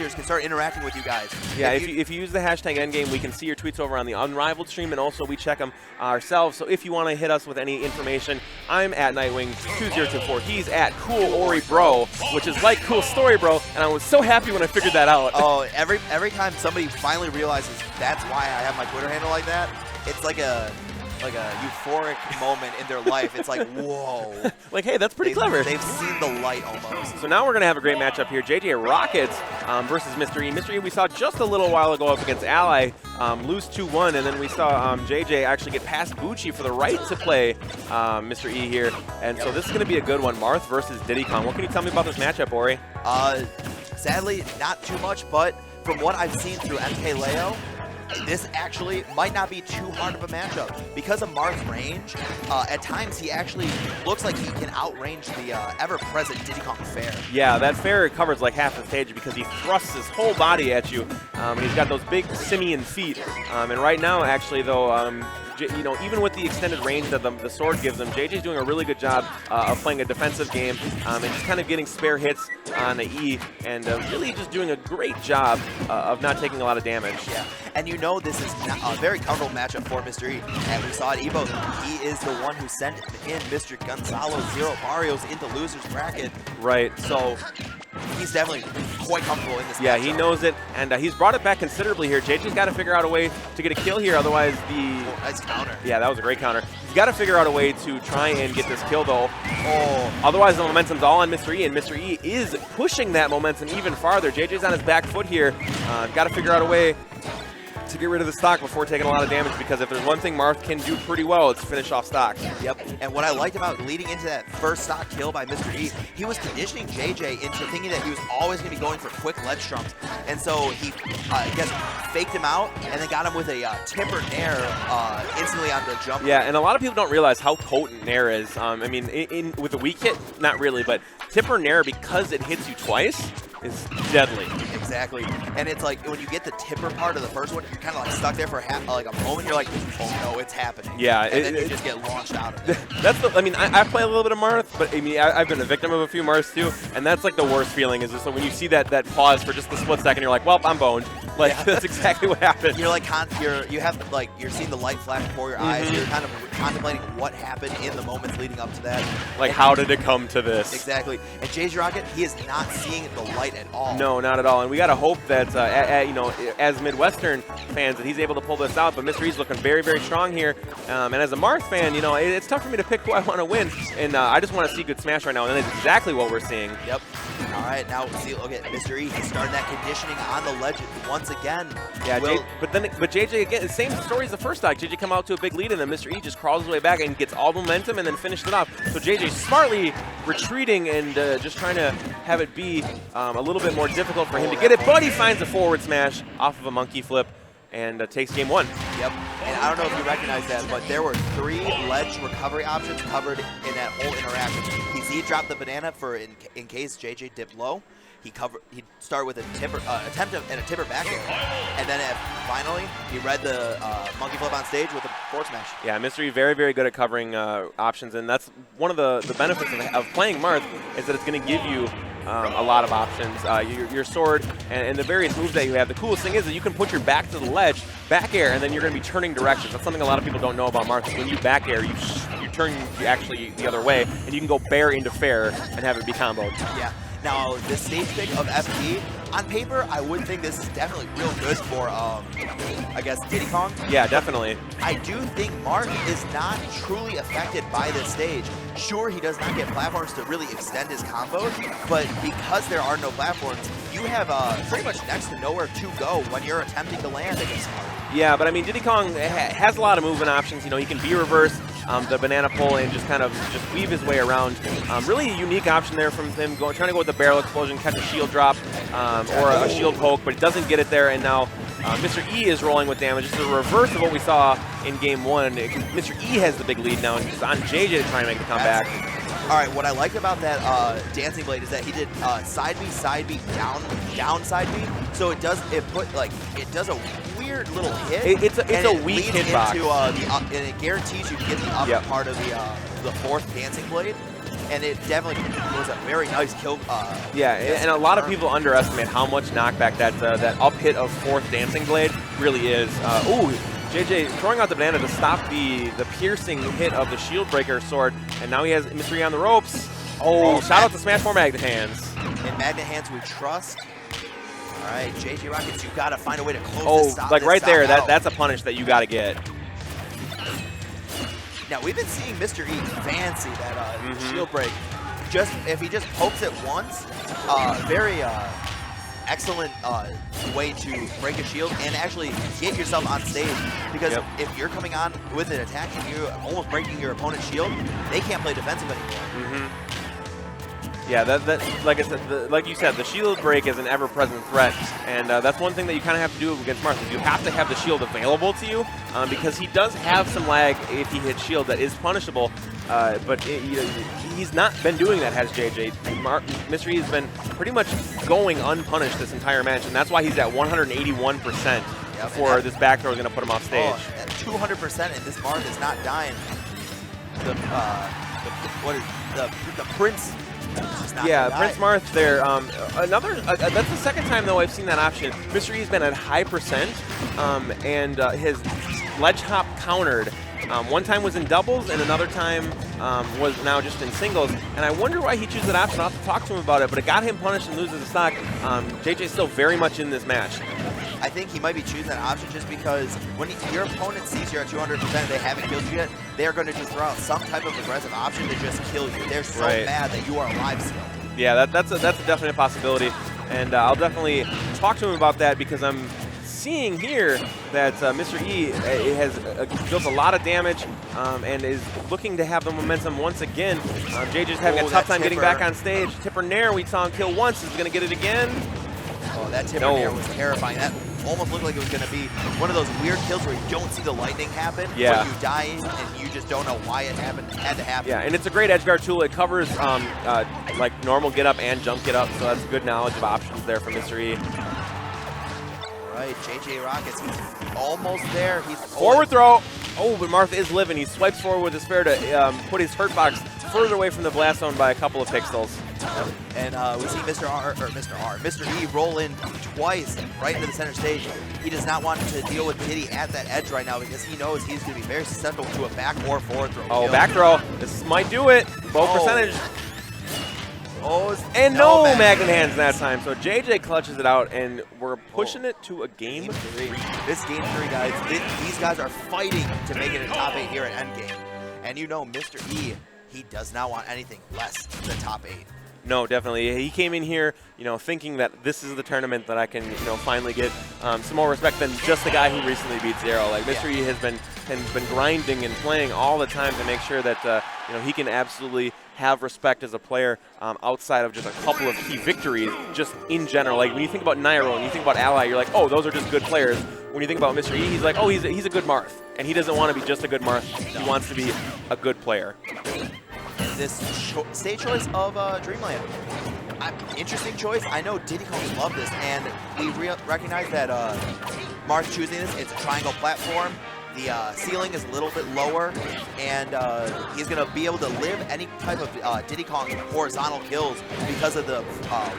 characters can start interacting with you guys. Yeah, if you use the hashtag Endgame, we can see your tweets over on the Unrivaled stream, and also we check them ourselves. So if you want to hit us with any information, I'm at Nightwing2024. He's at CoolOriBro, which is like Cool Story Bro, and I was so happy when I figured that out. Oh, every time somebody finally realizes that's why I have my Twitter handle like that, it's like a euphoric moment in their life. It's like, whoa. Like, hey, that's pretty clever. They've seen the light almost. So now we're going to have a great matchup here. JJROCKETS versus Mr. E. Mr. E we saw just a little while ago up against Ally lose 2-1, and then we saw JJ actually get past Bucci for the right to play Mr. E here. And so this is going to be a good one. Marth versus Diddy Kong. What can you tell me about this matchup, Ori? Sadly, not too much, but from what I've seen through MK Leo, this actually might not be too hard of a matchup. Because of Marth's range, at times he actually looks like he can outrange the ever-present Diddy Kong Fair. Yeah, that Fair covers like half the stage because he thrusts his whole body at you, and he's got those big simian feet. And right now, actually, though, you know, even with the extended range that the sword gives him, JJ's doing a really good job of playing a defensive game and just kind of getting spare hits on the E, and really just doing a great job of not taking a lot of damage. Yeah, and you know this is a very comfortable matchup for Mr. E, and we saw at Evo, he is the one who sent in Mr. Gonzalo Zero Barrios into loser's bracket. Right. So he's definitely quite comfortable in this matchup. Yeah, he knows it, and he's brought it back considerably here. JJ's got to figure out a way to get a kill here, otherwise nice counter. Yeah, that was a great counter. He's got to figure out a way to try and get this kill, though. Oh, otherwise the momentum's all on Mr. E, and Mr. E is pushing that momentum even farther. JJ's on his back foot here. Got to figure out a way to get rid of the stock before taking a lot of damage, because if there's one thing Marth can do pretty well, it's finish off stocks. Yep, and what I liked about leading into that first stock kill by Mr. E, he was conditioning JJ into thinking that he was always going to be going for quick ledge trumps, and so he, I guess, faked him out and then got him with a tipper nair instantly on the jump. Yeah, and a lot of people don't realize how potent nair is. I mean, with a weak hit, not really, but tipper nair, because it hits you twice, is deadly. Exactly, and it's like when you get the tipper part of the first one, you're kind of like stuck there for a moment. You're like, oh no, it's happening. Yeah, and then you just get launched out of it. That's I mean, I play a little bit of Marth, but I mean, I've been a victim of a few Marths too, and that's like the worst feeling. Is just when you see that pause for just a split second, you're like, well, I'm boned. Like yeah. That's exactly what happened. You're like, you're seeing the light flash before your eyes. You're kind of contemplating what happened in the moments leading up to that. Like, how did it come to this? Exactly. And JJROCKET, he is not seeing the light at all. No, not at all. And we got to hope that, you know, as Midwestern fans, that he's able to pull this out. But Mr. E's looking very, very strong here. And as a Marth fan, you know, it's tough for me to pick who I want to win. And I just want to see good Smash right now. And that's exactly what we're seeing. Yep. All right, now see, look at Mr. E. He's starting that conditioning on the ledge once again. Yeah, but JJ again, same story as the first stock. JJ come out to a big lead, and then Mr. E just crawls his way back and gets all the momentum and then finished it off. So JJ smartly retreating and just trying to have it be a little bit more difficult for him to get it, but he finds a forward smash off of a monkey flip and takes game one. Yep, and I don't know if you recognize that, but there were 3 ledge recovery options covered in that whole interaction. He Z-dropped the banana for in case JJ dipped low. He'd start with a tipper, attempt and a tipper back air, and then finally he read the monkey flip on stage with a forward smash. Yeah, Mr. E very, very good at covering options, and that's one of the benefits of playing Marth, is that it's going to give you a lot of options. Your sword and the various moves that you have. The coolest thing is that you can put your back to the ledge, back air, and then you're going to be turning directions. That's something a lot of people don't know about Marth. When you back air, you turn actually the other way, and you can go bear into fair and have it be comboed. Yeah. Now, the stage pick of FP, on paper, I would think this is definitely real good for, I guess, Diddy Kong. Yeah, definitely. I do think Marth is not truly affected by this stage. Sure, he does not get platforms to really extend his combos, but because there are no platforms, you have pretty much next to nowhere to go when you're attempting to land against Marth. Yeah, but I mean, Diddy Kong has a lot of movement options. You know, he can be reverse, the banana pull, and just kind of weave his way around. Really a unique option there from him, trying to go with the barrel explosion, catch a shield drop, or a shield poke, but he doesn't get it there, and now Mr. E is rolling with damage. It's the reverse of what we saw in game 1. Mr. E has the big lead now, and it's on JJ to try and make the comeback. All right, what I like about that Dancing Blade is that he did side B, down side B. So it does a weird little hit. It's a weak hitbox. And it guarantees you to get the upper part of the 4th Dancing Blade. and it definitely was a very nice kill. Yeah, and a lot of people underestimate how much knockback that up hit of fourth Dancing Blade really is. Ooh, JJ throwing out the banana to stop the piercing hit of the shield breaker sword, and now he has Mr. E on the ropes. Oh, shout out to Smash 4 Magnet Hands. In Magnet Hands we trust. All right, JJROCKETS, you gotta find a way to close this stop. Oh, like right there, out. that's a punish that you gotta get. Now we've been seeing Mr. E fancy that shield break. Just if he just pokes it once, very excellent way to break a shield and actually get yourself on stage. Because if you're coming on with an attack and you're almost breaking your opponent's shield, they can't play defensive anymore. Yeah, that like I said, like you said, the shield break is an ever-present threat, and that's one thing that you kind of have to do against Marth. You have to have the shield available to you, because he does have some lag if he hits shield that is punishable, but he's not been doing that, has JJ. Mr. E has been pretty much going unpunished this entire match, and that's why he's at 181% for this back throw is going to put him off stage. At 200%, and this Marth is not dying. The Prince. Yeah, Prince Marth there. That's the second time though I've seen that option. Mr. E's been at high percent, and his ledge hop countered. One time was in doubles, and another time was now just in singles. And I wonder why he chose that option. I'll have to talk to him about it, but it got him punished and loses the stock. JJ's still very much in this match. I think he might be choosing that option just because when your opponent sees you're at 200% and they haven't killed you yet, they're going to just throw out some type of aggressive option to just kill you. They're so mad that you are alive still. Yeah, that's a definite possibility, and I'll definitely talk to him about that because I'm seeing here that Mr. E has built a lot of damage and is looking to have the momentum once again. JJ's having a tough time getting back on stage. Tipper Nair, we saw him kill once. Is he going to get it again? Oh, that Tipper Nair was terrifying. That almost looked like it was going to be one of those weird kills where you don't see the lightning happen, but you die and you just don't know why it had to happen. Yeah, and it's a great edge guard tool. It covers like normal get up and jump get up, so that's good knowledge of options there for Mr. E. All right, JJROCKETS, he's almost there. He's forward throw. Oh, but Marth is living. He swipes forward with his fair to put his hurt box further away from the blast zone by a couple of pixels. And we see Mr. E roll in twice right into the center stage. He does not want to deal with Diddy at that edge right now because he knows he's going to be very susceptible to a back or forward throw. Oh, back throw. This might do it. Low percentage. Oh, and no Magnet Hands that time. So JJ clutches it out, and we're pushing it to a game 3. This game 3, guys, these guys are fighting to make it a top 8 here at Endgame. And you know Mr. E, he does not want anything less than top 8. No, definitely. He came in here, thinking that this is the tournament that I can, finally get some more respect than just the guy who recently beat Zero. Like Mr. E has been grinding and playing all the time to make sure that he can absolutely have respect as a player outside of just a couple of key victories, just in general. Like when you think about Nairo and you think about Ally, you're like, oh, those are just good players. When you think about Mr. E, he's like, oh, he's a good Marth, and he doesn't want to be just a good Marth. He wants to be a good player. This stage choice of Dreamland. Interesting choice. I know Diddy Kong love this, and we recognize that Marth choosing this. It's a triangle platform. The ceiling is a little bit lower, and he's going to be able to live any type of Diddy Kong horizontal kills because of the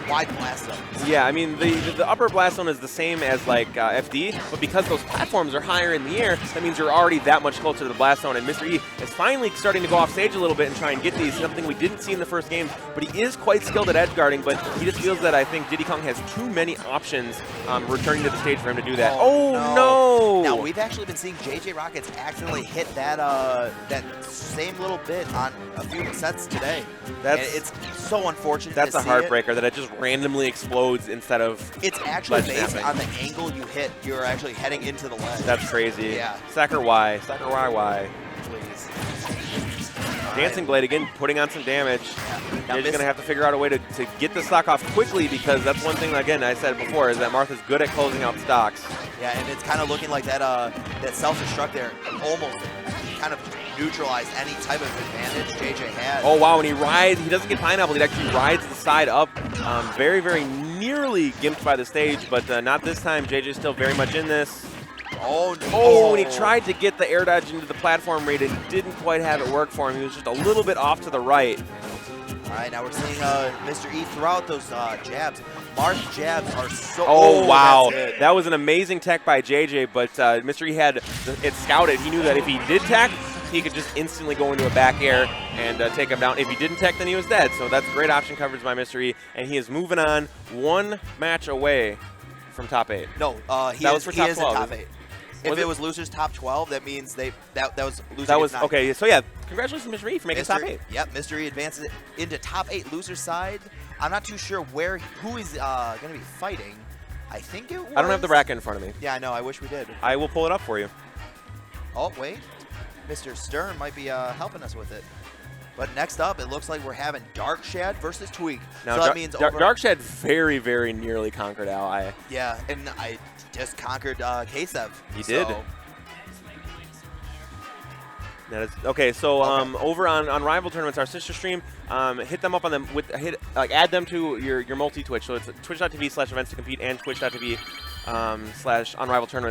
wide blast zone. Yeah, I mean, the upper blast zone is the same as like FD, but because those platforms are higher in the air, that means you're already that much closer to the blast zone, and Mr. E is finally starting to go off stage a little bit and try and get these, something we didn't see in the first game, but he is quite skilled at edge guarding, but he just feels that I think Diddy Kong has too many options returning to the stage for him to do that. Oh, no! Now, we've actually been seeing JJROCKETS accidentally hit that that same little bit on a few sets today. It's so unfortunate. That's a heartbreaker that it just randomly explodes instead of. It's actually based on the angle you hit. You're actually heading into the ledge. That's crazy. Yeah. Sacker Y. Sacker Y. Please. Dancing Blade again, putting on some damage. Yeah. You're just gonna have to figure out a way to get the stock off quickly, because that's one thing, again, I said before, is that Marth is good at closing out stocks. Yeah, and it's kind of looking like that that self-destruct there almost kind of neutralized any type of advantage JJ had. Oh wow, when he rides, he doesn't get pineapple, he actually rides the side up. Very, very nearly gimped by the stage, but not this time. JJ's still very much in this. Oh, no. Oh, when he tried to get the air dodge into the platform raid and didn't quite have it work for him. He was just a little bit off to the right. All right, now we're seeing Mr. E throw out those jabs. Marth's jabs are so. Oh, wow. That's it. That was an amazing tech by JJ, but Mr. E had it scouted. He knew that if he did tech, he could just instantly go into a back air and take him down. If he didn't tech, then he was dead. So that's great option coverage by Mr. E, and he is moving on one match away from top 8. No, he That is, was for he top is in 12. top 8. If it was losers top 12, that means that was losers. That was okay. So yeah, congratulations, Mr. E, for making top 8. Yep, Mr. E advances into top 8 loser side. I'm not too sure who he's going to be fighting. I think it was. I don't have the bracket in front of me. Yeah, I know. I wish we did. I will pull it up for you. Oh wait, Mr. Stern might be helping us with it. But next up, it looks like we're having Darkshad versus Tweak. Now, so that means Darkshad very, very nearly conquered Al. Yeah, and I just conquered K-Sev. You did. That is, okay, so over on Rival Tournaments, our sister stream, hit them up on them add them to your multi-Twitch. So it's twitch.tv/events to compete and twitch.tv/onrival tournaments.